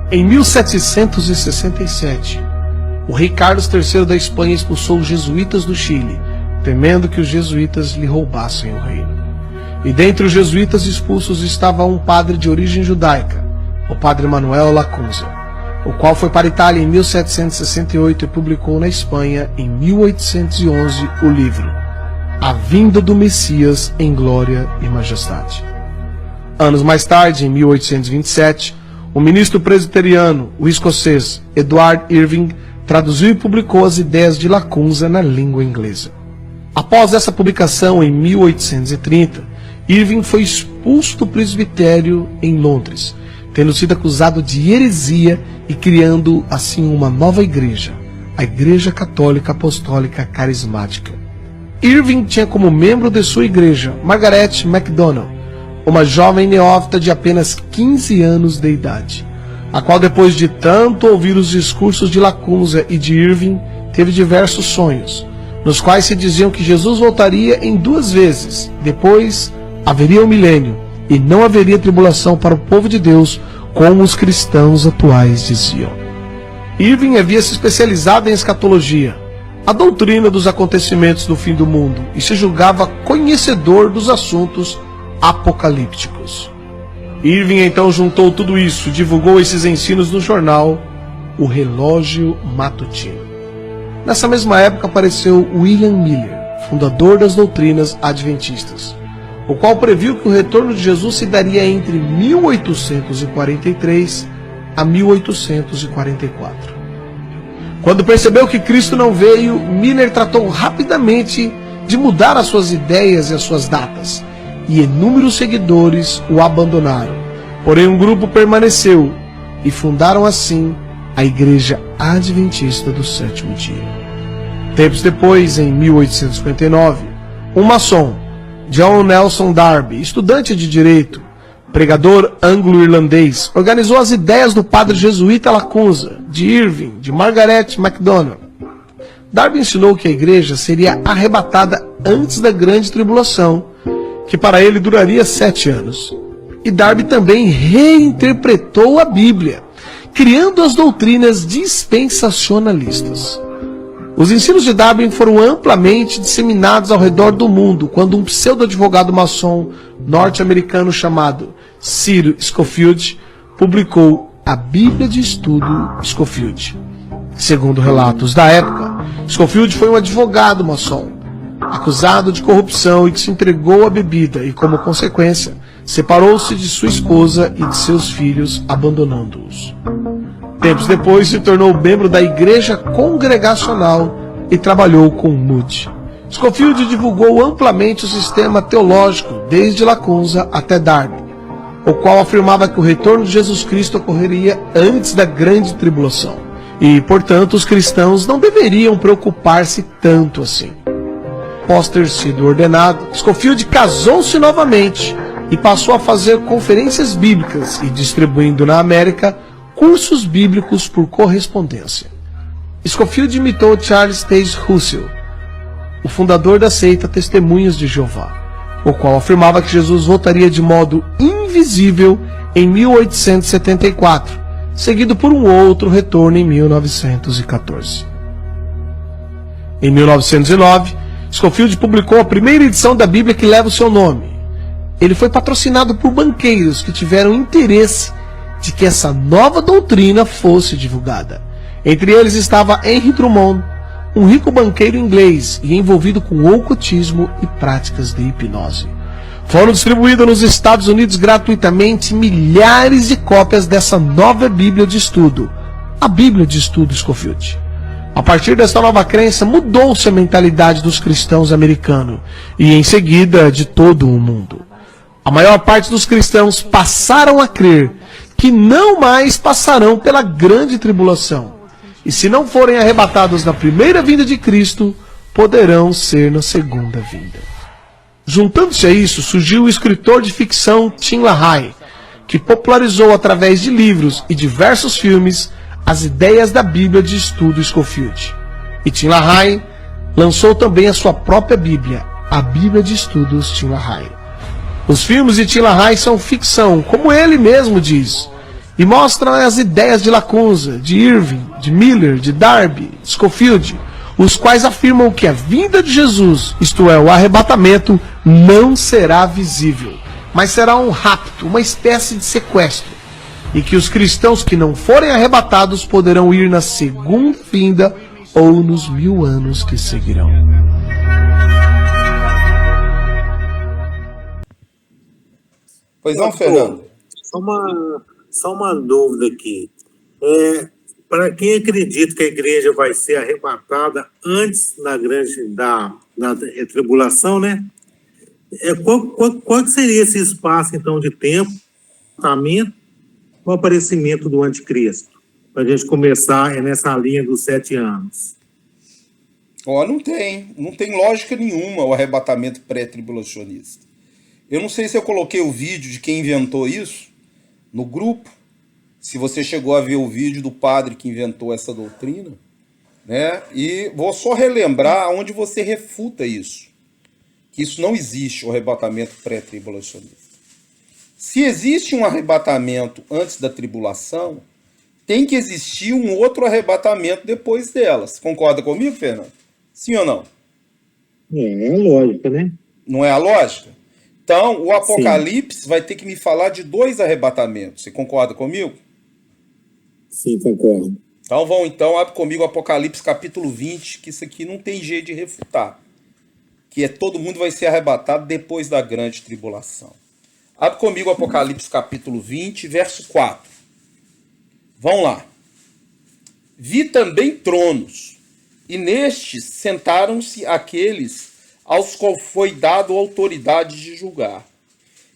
Em 1767, o rei Carlos III da Espanha expulsou os jesuítas do Chile, temendo que os jesuítas lhe roubassem o reino. E dentre os jesuítas expulsos estava um padre de origem judaica, o padre Manuel Lacunza, o qual foi para a Itália em 1768 e publicou na Espanha, em 1811, o livro A Vinda do Messias em Glória e Majestade. Anos mais tarde, em 1827, o ministro presbiteriano, o escocês Edward Irving, traduziu e publicou as ideias de Lacunza na língua inglesa. Após essa publicação, em 1830, Irving foi expulso do presbitério em Londres, tendo sido acusado de heresia e criando assim uma nova igreja, a Igreja Católica Apostólica Carismática. Irving tinha como membro de sua igreja Margaret MacDonald, uma jovem neófita de apenas 15 anos de idade, a qual, depois de tanto ouvir os discursos de Lacunza e de Irving, teve diversos sonhos, nos quais se diziam que Jesus voltaria em 2 vezes, depois haveria um milênio e não haveria tribulação para o povo de Deus, como os cristãos atuais diziam. Irving havia se especializado em escatologia, a doutrina dos acontecimentos do fim do mundo, e se julgava conhecedor dos assuntos apocalípticos. Irving então juntou tudo isso e divulgou esses ensinos no jornal O Relógio Matutino. Nessa mesma época apareceu William Miller, fundador das doutrinas adventistas, o qual previu que o retorno de Jesus se daria entre 1843 a 1844. Quando percebeu que Cristo não veio, Miller tratou rapidamente de mudar as suas ideias e as suas datas, e inúmeros seguidores o abandonaram. Porém, um grupo permaneceu e fundaram assim a Igreja Adventista do Sétimo Dia. Tempos depois, em 1859, um maçom, John Nelson Darby, estudante de direito, pregador anglo-irlandês, organizou as ideias do padre jesuíta Lacunza, de Irving, de Margaret MacDonald. Darby ensinou que a igreja seria arrebatada antes da grande tribulação, que para ele duraria 7 anos. E Darby também reinterpretou a Bíblia, criando as doutrinas dispensacionalistas. Os ensinos de Darby foram amplamente disseminados ao redor do mundo quando um pseudo-advogado maçom norte-americano chamado Cyril Scofield publicou a Bíblia de Estudo Scofield. Segundo relatos da época, Scofield foi um advogado maçom, acusado de corrupção e que se entregou à bebida e, como consequência, separou-se de sua esposa e de seus filhos, abandonando-os. Tempos depois, se tornou membro da Igreja Congregacional e trabalhou com Moody. Scofield divulgou amplamente o sistema teológico, desde Lacunza até Darby, o qual afirmava que o retorno de Jesus Cristo ocorreria antes da grande tribulação, e, portanto, os cristãos não deveriam preocupar-se tanto assim. Após ter sido ordenado, Scofield casou-se novamente e passou a fazer conferências bíblicas e distribuindo na América cursos bíblicos por correspondência. Scofield imitou Charles Taze Russell, o fundador da seita Testemunhas de Jeová, o qual afirmava que Jesus voltaria de modo invisível em 1874, seguido por um outro retorno em 1914. Em 1909, Scofield publicou a primeira edição da Bíblia que leva o seu nome. Ele foi patrocinado por banqueiros que tiveram interesse de que essa nova doutrina fosse divulgada. Entre eles estava Henry Drummond, um rico banqueiro inglês e envolvido com ocultismo e práticas de hipnose. Foram distribuídas nos Estados Unidos gratuitamente milhares de cópias dessa nova Bíblia de estudo, a Bíblia de Estudo Scofield. A partir dessa nova crença, mudou-se a mentalidade dos cristãos americanos e, em seguida, de todo o mundo. A maior parte dos cristãos passaram a crer que não mais passarão pela grande tribulação, e se não forem arrebatados na primeira vinda de Cristo, poderão ser na segunda vinda. Juntando-se a isso, surgiu o escritor de ficção Tim LaHaye, que popularizou através de livros e diversos filmes as ideias da Bíblia de Estudo Scofield. E Tim LaHaye lançou também a sua própria Bíblia, a Bíblia de Estudos Tim LaHaye. Os filmes de Tim LaHaye são ficção, como ele mesmo diz, e mostram as ideias de Lacunza, de Irving, de Miller, de Darby, de Scofield, os quais afirmam que a vinda de Jesus, isto é, o arrebatamento, não será visível, mas será um rapto, uma espécie de sequestro, e que os cristãos que não forem arrebatados poderão ir na segunda vinda ou nos 1000 anos que seguirão. Pois não, Fernando? Só uma dúvida aqui. Para quem acredita que a igreja vai ser arrebatada antes da tribulação, né? Qual que seria esse espaço, então, de tempo, o aparecimento do anticristo? Para a gente começar nessa linha dos 7 anos. Não tem lógica nenhuma o arrebatamento pré-tribulacionista. Eu não sei se eu coloquei o vídeo de quem inventou isso no grupo, se você chegou a ver o vídeo do padre que inventou essa doutrina, né? E vou só relembrar onde você refuta isso, que isso não existe, o arrebatamento pré-tribulacionista. Se existe um arrebatamento antes da tribulação, tem que existir um outro arrebatamento depois delas. Concorda comigo, Fernando? Sim ou não? É a lógica, né? Não é a lógica? Então, o Apocalipse vai ter que me falar de 2 arrebatamentos. Você concorda comigo? Sim, concordo. Então, abre comigo o Apocalipse capítulo 20, que isso aqui não tem jeito de refutar. Que todo mundo vai ser arrebatado depois da grande tribulação. Abre comigo o Apocalipse capítulo 20, verso 4. Vamos lá. Vi também tronos, e nestes sentaram-se aqueles aos quais foi dado autoridade de julgar.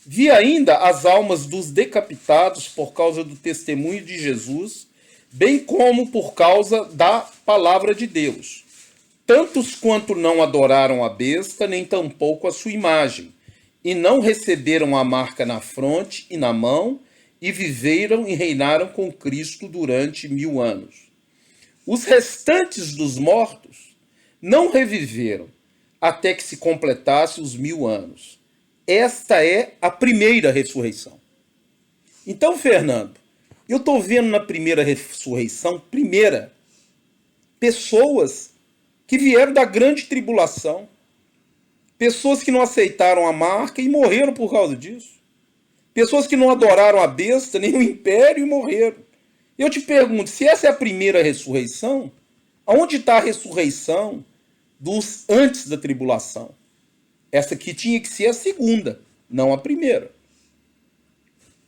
Vi ainda as almas dos decapitados por causa do testemunho de Jesus, bem como por causa da palavra de Deus. Tantos quanto não adoraram a besta, nem tampouco a sua imagem, e não receberam a marca na fronte e na mão, e viveram e reinaram com Cristo durante 1000 anos. Os restantes dos mortos não reviveram, até que se completasse os 1000 anos. Esta é a primeira ressurreição. Então, Fernando, eu estou vendo na primeira ressurreição, pessoas que vieram da grande tribulação, pessoas que não aceitaram a marca e morreram por causa disso, pessoas que não adoraram a besta, nem o império e morreram. Eu te pergunto, se essa é a primeira ressurreição, aonde está a ressurreição dos antes da tribulação? Essa aqui tinha que ser a segunda, não a primeira.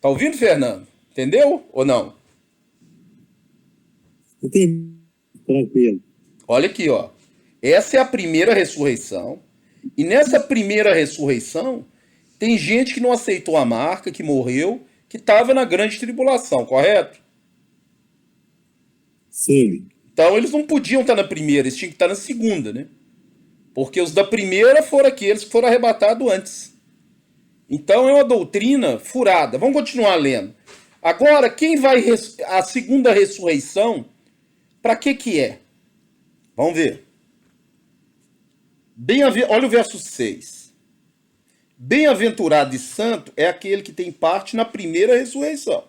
Tá ouvindo, Fernando? Entendeu ou não? Entendi. Tranquilo. Olha aqui, ó. Essa é a primeira ressurreição. E nessa primeira ressurreição, tem gente que não aceitou a marca, que morreu, que estava na grande tribulação, correto? Sim. Então eles não podiam estar na primeira, eles tinham que estar na segunda, né? Porque os da primeira foram aqueles que foram arrebatados antes. Então é uma doutrina furada. Vamos continuar lendo. Agora, quem vai a segunda ressurreição, para que é? Vamos ver. Olha o verso 6. Bem-aventurado e santo é aquele que tem parte na primeira ressurreição.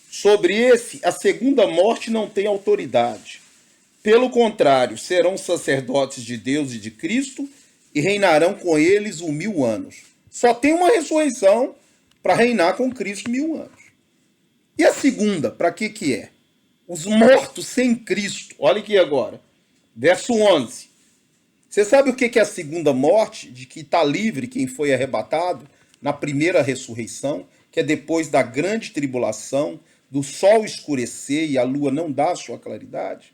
Sobre esse, a segunda morte não tem autoridade. Pelo contrário, serão sacerdotes de Deus e de Cristo e reinarão com eles 1000 anos. Só tem uma ressurreição para reinar com Cristo 1000 anos. E a segunda, para que é? Os mortos sem Cristo. Olha aqui agora. Verso 11. Você sabe o que é a segunda morte? De que está livre quem foi arrebatado na primeira ressurreição, que é depois da grande tribulação, do sol escurecer e a lua não dar sua claridade?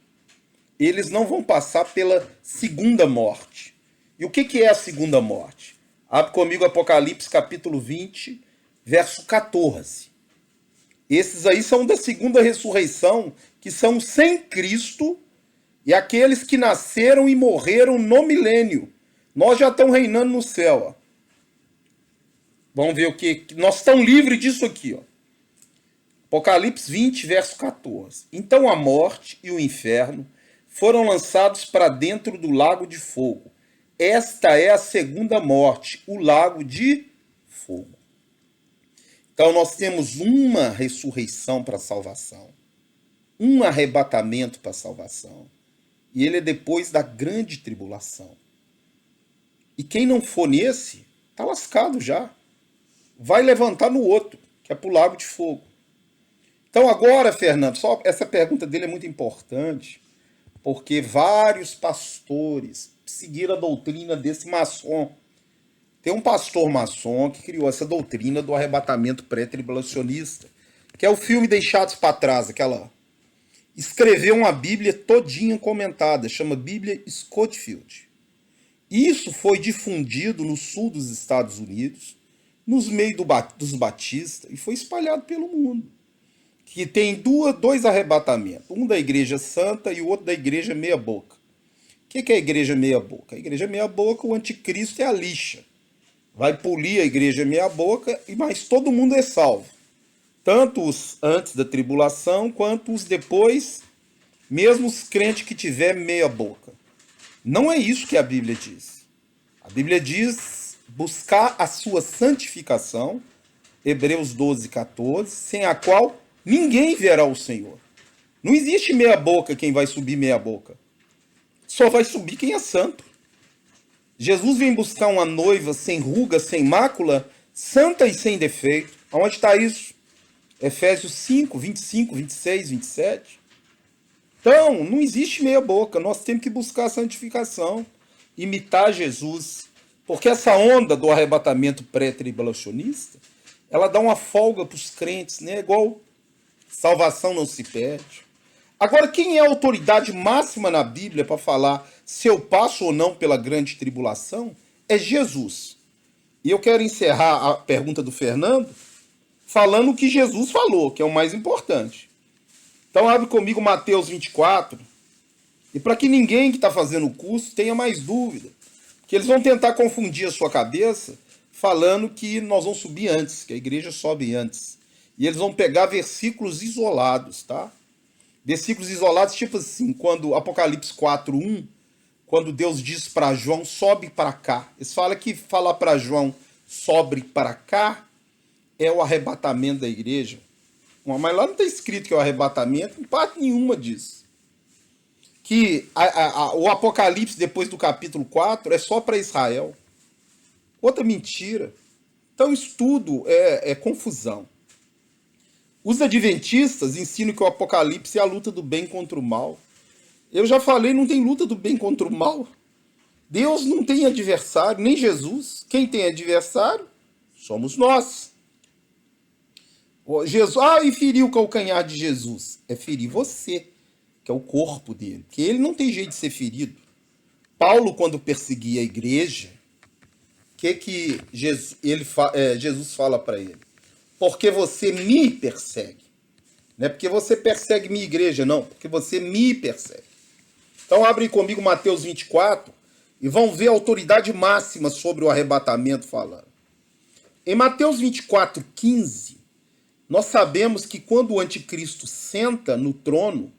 Eles não vão passar pela segunda morte. E o que é a segunda morte? Abre comigo Apocalipse capítulo 20, verso 14. Esses aí são da segunda ressurreição, que são sem Cristo e aqueles que nasceram e morreram no milênio. Nós já estamos reinando no céu. Ó. Vamos ver o que... Nós estamos livres disso aqui. Ó. Apocalipse 20, verso 14. Então a morte e o inferno foram lançados para dentro do lago de fogo. Esta é a segunda morte, o lago de fogo. Então nós temos uma ressurreição para a salvação, um arrebatamento para a salvação. E ele é depois da grande tribulação. E quem não for nesse, está lascado já. Vai levantar no outro, que é para o lago de fogo. Então agora, Fernando, só essa pergunta dele é muito importante, porque vários pastores seguiram a doutrina desse maçom. Tem um pastor maçom que criou essa doutrina do arrebatamento pré-tribulacionista, que é o filme Deixados para Trás, aquela... Escreveu uma Bíblia todinha comentada, chama Bíblia Scofield. Isso foi difundido no sul dos Estados Unidos, nos meios dos batistas, e foi espalhado pelo mundo. Que tem dois arrebatamentos, um da Igreja Santa e o outro da Igreja Meia Boca. O que é a Igreja Meia Boca? A Igreja Meia Boca, o anticristo é a lixa. Vai polir a Igreja Meia Boca, mas todo mundo é salvo. Tanto os antes da tribulação, quanto os depois, mesmo os crentes que tiver meia boca. Não é isso que a Bíblia diz. A Bíblia diz buscar a sua santificação, Hebreus 12, 14, sem a qual ninguém verá o Senhor. Não existe meia boca quem vai subir meia boca. Só vai subir quem é santo. Jesus vem buscar uma noiva sem ruga, sem mácula, santa e sem defeito. Onde está isso? Efésios 5, 25, 26, 27. Então, não existe meia boca. Nós temos que buscar a santificação, imitar Jesus. Porque essa onda do arrebatamento pré-tribulacionista, ela dá uma folga para os crentes, né? Igual salvação não se perde. Agora, quem é a autoridade máxima na Bíblia para falar se eu passo ou não pela grande tribulação? É Jesus. E eu quero encerrar a pergunta do Fernando falando o que Jesus falou, que é o mais importante. Então abre comigo Mateus 24, e para que ninguém que está fazendo o curso tenha mais dúvida, porque eles vão tentar confundir a sua cabeça falando que nós vamos subir antes, que a igreja sobe antes. E eles vão pegar versículos isolados, tá? Versículos isolados, tipo assim, quando Apocalipse 4:1, quando Deus diz para João, sobe para cá. Eles falam que falar para João, sobe para cá, é o arrebatamento da igreja. Mas lá não está escrito que é o arrebatamento, em parte nenhuma disso. Que o Apocalipse, depois do capítulo 4, é só para Israel. Outra mentira. Então isso tudo é confusão. Os adventistas ensinam que o Apocalipse é a luta do bem contra o mal. Eu já falei, não tem luta do bem contra o mal. Deus não tem adversário, nem Jesus. Quem tem adversário somos nós. Jesus, e ferir o calcanhar de Jesus. É ferir você, que é o corpo dele. Porque ele não tem jeito de ser ferido. Paulo, quando perseguia a igreja, o que Jesus fala para ele? Porque você me persegue. Não é porque você persegue minha igreja, não. Porque você me persegue. Então abre comigo Mateus 24 e vão ver a autoridade máxima sobre o arrebatamento falando. Em Mateus 24, 15, nós sabemos que quando o anticristo senta no trono,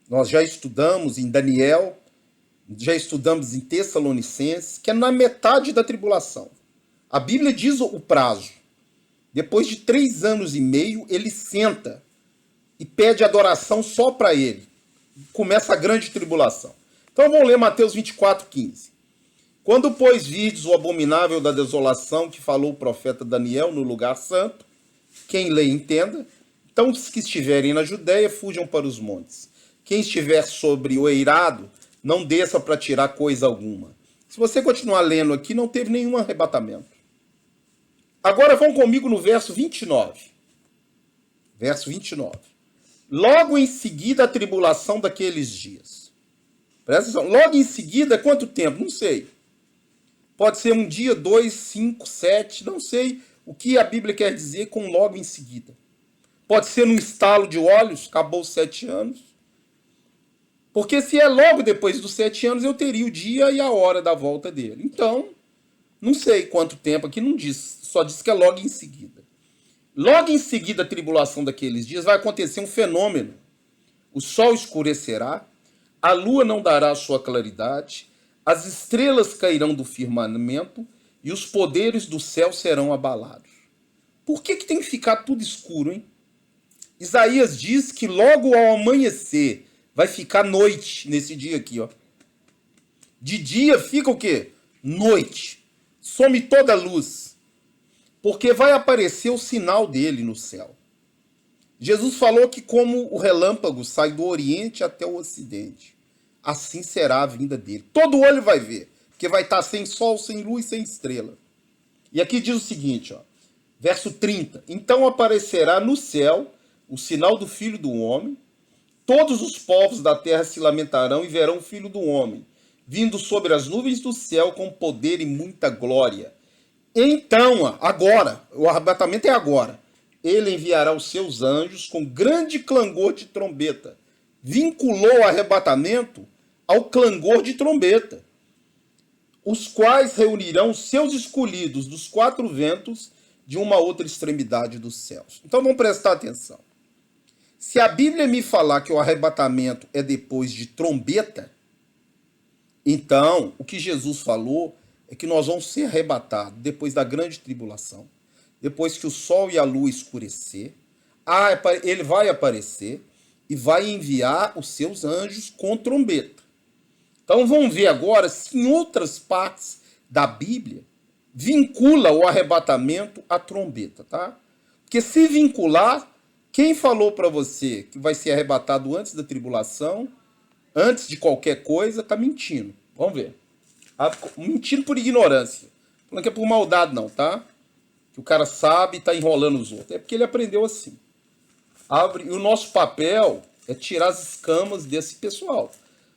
nós já estudamos em Daniel, já estudamos em Tessalonicenses, que é na metade da tribulação. A Bíblia diz o prazo. Depois de 3 anos e meio, ele senta e pede adoração só para ele. Começa a grande tribulação. Então vamos ler Mateus 24, 15. Quando, pois, vides o abominável da desolação que falou o profeta Daniel no lugar santo, quem lê entenda, então os que estiverem na Judéia fujam para os montes. Quem estiver sobre o eirado, não desça para tirar coisa alguma. Se você continuar lendo aqui, não teve nenhum arrebatamento. Agora vão comigo no verso 29. Verso 29. Logo em seguida a tribulação daqueles dias. Presta atenção. Logo em seguida, quanto tempo? Não sei. Pode ser 1 dia, 2, 5, 7, não sei o que a Bíblia quer dizer com logo em seguida. Pode ser num estalo de olhos, acabou os 7 anos. Porque se é logo depois dos 7 anos, eu teria o dia e a hora da volta dele. Então, não sei quanto tempo aqui, não diz, só diz que é logo em seguida. Logo em seguida a tribulação daqueles dias vai acontecer um fenômeno. O sol escurecerá, a lua não dará a sua claridade, as estrelas cairão do firmamento e os poderes do céu serão abalados. Por que tem que ficar tudo escuro, hein? Isaías diz que logo ao amanhecer vai ficar noite nesse dia aqui, ó. De dia fica o quê? Noite. Some toda a luz. Porque vai aparecer o sinal dele no céu. Jesus falou que como o relâmpago sai do Oriente até o Ocidente, assim será a vinda dele. Todo olho vai ver, porque vai estar sem sol, sem luz, sem estrela. E aqui diz o seguinte, ó, verso 30. Então aparecerá no céu o sinal do Filho do Homem. Todos os povos da terra se lamentarão e verão o Filho do Homem, vindo sobre as nuvens do céu com poder e muita glória. Então, agora, o arrebatamento é agora. Ele enviará os seus anjos com grande clangor de trombeta. Vinculou o arrebatamento ao clangor de trombeta, os quais reunirão os seus escolhidos dos quatro ventos de uma outra extremidade dos céus. Então vamos prestar atenção. Se a Bíblia me falar que o arrebatamento é depois de trombeta, então o que Jesus falou é que nós vamos ser arrebatados depois da grande tribulação, depois que o sol e a lua escurecer, ele vai aparecer e vai enviar os seus anjos com trombeta. Então vamos ver agora se em outras partes da Bíblia vincula o arrebatamento à trombeta, tá? Porque se vincular, quem falou para você que vai ser arrebatado antes da tribulação, antes de qualquer coisa, tá mentindo. Vamos ver. Mentindo por ignorância. Não é que é por maldade não, tá? Que o cara sabe e tá enrolando os outros. É porque ele aprendeu assim. E o nosso papel é tirar as escamas desse pessoal.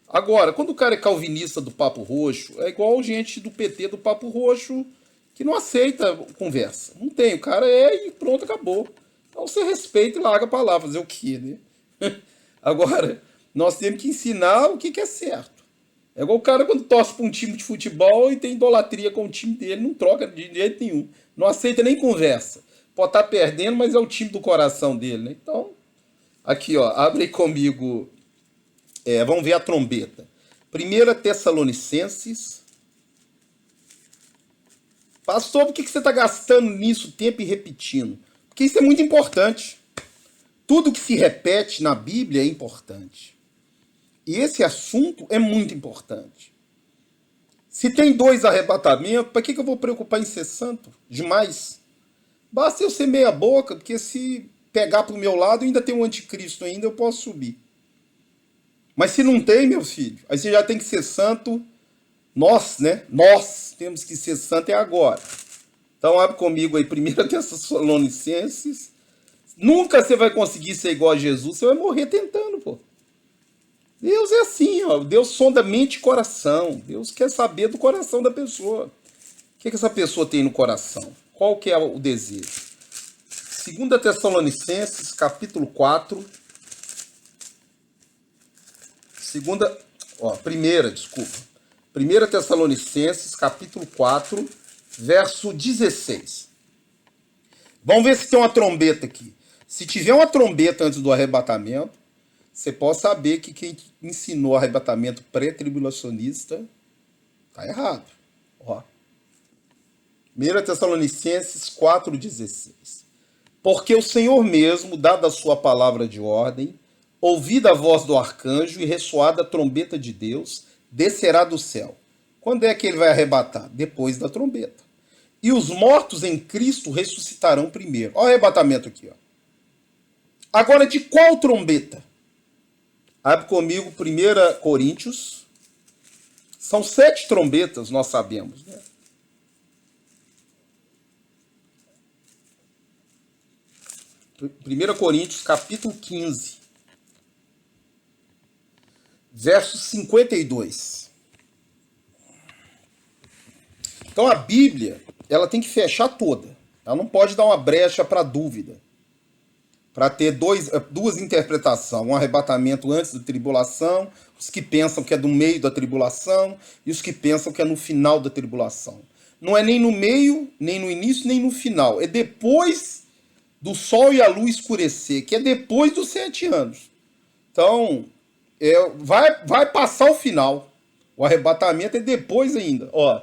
Agora, quando o cara é calvinista do Papo Roxo, é igual gente do PT do Papo Roxo que não aceita conversa. Não tem, o cara é e pronto, acabou. Então você respeita e larga a palavra, fazer o quê, né? Agora, nós temos que ensinar o que é certo. É igual o cara quando torce para um time de futebol e tem idolatria com o time dele, não troca de jeito nenhum. Não aceita nem conversa. Pode estar perdendo, mas é o time do coração dele, né? Então, aqui, ó, abre aí comigo. Vamos ver a trombeta. 1 Tessalonicenses. Pastor, por que você está gastando nisso tempo e repetindo? Porque isso é muito importante. Tudo que se repete na Bíblia é importante. E esse assunto é muito importante. Se tem 2 arrebatamentos, para que eu vou preocupar em ser santo? Demais. Basta eu ser meia boca, porque se pegar para o meu lado, ainda tem um anticristo ainda, eu posso subir. Mas se não tem, meu filho, aí você já tem que ser santo. Nós, né? Nós temos que ser santo agora. Então abre comigo aí 1 Tessalonicenses. Nunca você vai conseguir ser igual a Jesus, você vai morrer tentando, pô. Deus é assim, ó. Deus sonda mente e coração. Deus quer saber do coração da pessoa. O que essa pessoa tem no coração? Qual que é o desejo? 2 Tessalonicenses, capítulo 4. Desculpa. 1 Tessalonicenses, capítulo 4, verso 16. Vamos ver se tem uma trombeta aqui. Se tiver uma trombeta antes do arrebatamento, você pode saber que quem ensinou arrebatamento pré-tribulacionista está errado. Ó. 1 Tessalonicenses 4,16. Porque o Senhor mesmo, dada a sua palavra de ordem, ouvida a voz do arcanjo e ressoada a trombeta de Deus, descerá do céu. Quando é que ele vai arrebatar? Depois da trombeta. E os mortos em Cristo ressuscitarão primeiro. Olha o arrebatamento aqui. Ó. Agora, de qual trombeta? Abre comigo 1 Coríntios. São 7 trombetas, nós sabemos, né? 1 Coríntios, capítulo 15. Verso 52. Então a Bíblia, ela tem que fechar toda. Ela não pode dar uma brecha para dúvida. Para ter duas interpretações. Um arrebatamento antes da tribulação, os que pensam que é do meio da tribulação e os que pensam que é no final da tribulação. Não é nem no meio, nem no início, nem no final. É depois do sol e a lua escurecer, que é depois dos 7 anos. Então, vai passar o final. O arrebatamento é depois ainda. Ó,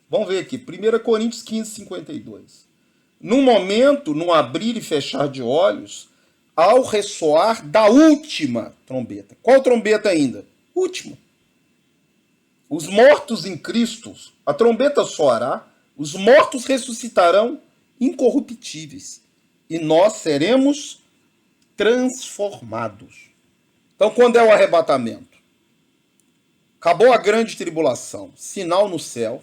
vamos ver aqui. 1 Coríntios 15, 52. num momento, num abrir e fechar de olhos, ao ressoar da última trombeta. Qual trombeta ainda? Última. Os mortos em Cristo, a trombeta soará, os mortos ressuscitarão incorruptíveis e nós seremos transformados. Então, quando é o arrebatamento? Acabou a grande tribulação, sinal no céu,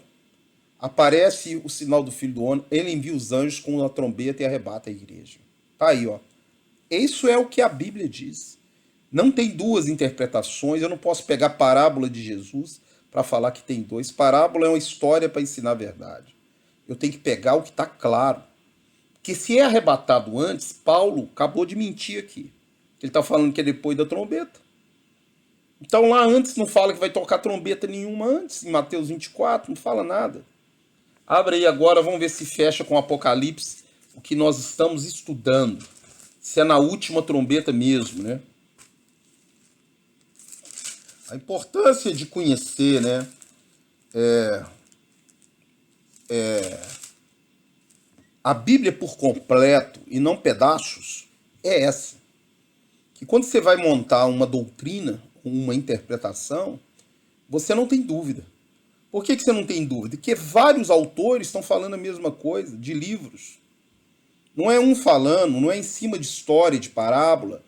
aparece o sinal do Filho do Homem, ele envia os anjos com a trombeta e arrebata a igreja. Tá aí, ó. Isso é o que a Bíblia diz. Não tem duas interpretações, eu não posso pegar a parábola de Jesus para falar que tem dois. Parábola é uma história para ensinar a verdade. Eu tenho que pegar o que está claro. Porque se é arrebatado antes, Paulo acabou de mentir aqui. Ele está falando que é depois da trombeta. Então lá antes não fala que vai tocar trombeta nenhuma antes. Em Mateus 24 não fala nada. Abre aí agora, vamos ver se fecha com Apocalipse o que nós estamos estudando. Se é na última trombeta mesmo, né? A importância de conhecer, né? A Bíblia por completo e não pedaços é essa. Que quando você vai montar uma doutrina, uma interpretação, você não tem dúvida. Por que você não tem dúvida? Porque vários autores estão falando a mesma coisa, de livros. Não é um falando, não é em cima de história, de parábola,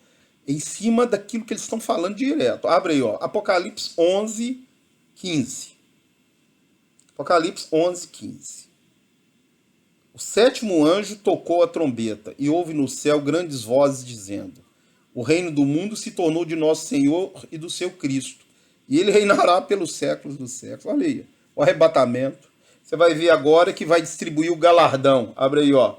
é em cima daquilo que eles estão falando direto. Abre aí, ó, Apocalipse 11, 15. Apocalipse 11, 15. O sétimo anjo tocou a trombeta, e houve no céu grandes vozes dizendo: o reino do mundo se tornou de nosso Senhor e do seu Cristo, e ele reinará pelos séculos dos séculos. Olha aí, o arrebatamento. Você vai ver agora que vai distribuir o galardão. Abre aí, ó.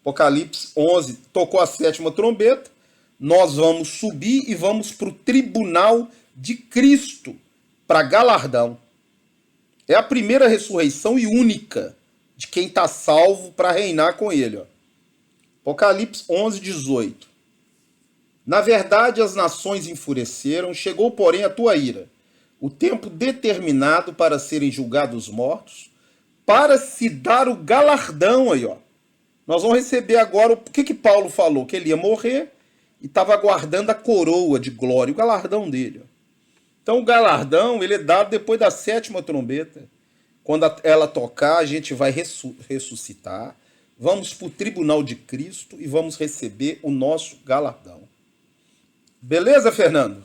Apocalipse 11, tocou a sétima trombeta, nós vamos subir e vamos para o tribunal de Cristo, para galardão. É a primeira ressurreição e única de quem está salvo para reinar com ele. Ó. Apocalipse 11, 18. Na verdade, as nações enfureceram, chegou, porém, a tua ira, o tempo determinado para serem julgados mortos, para se dar o galardão aí, ó. Nós vamos receber agora, o que Paulo falou? Que ele ia morrer e estava aguardando a coroa de glória, o galardão dele. Ó. Então o galardão, ele é dado depois da sétima trombeta. Quando ela tocar, a gente vai ressuscitar, vamos para o tribunal de Cristo e vamos receber o nosso galardão. Beleza, Fernando?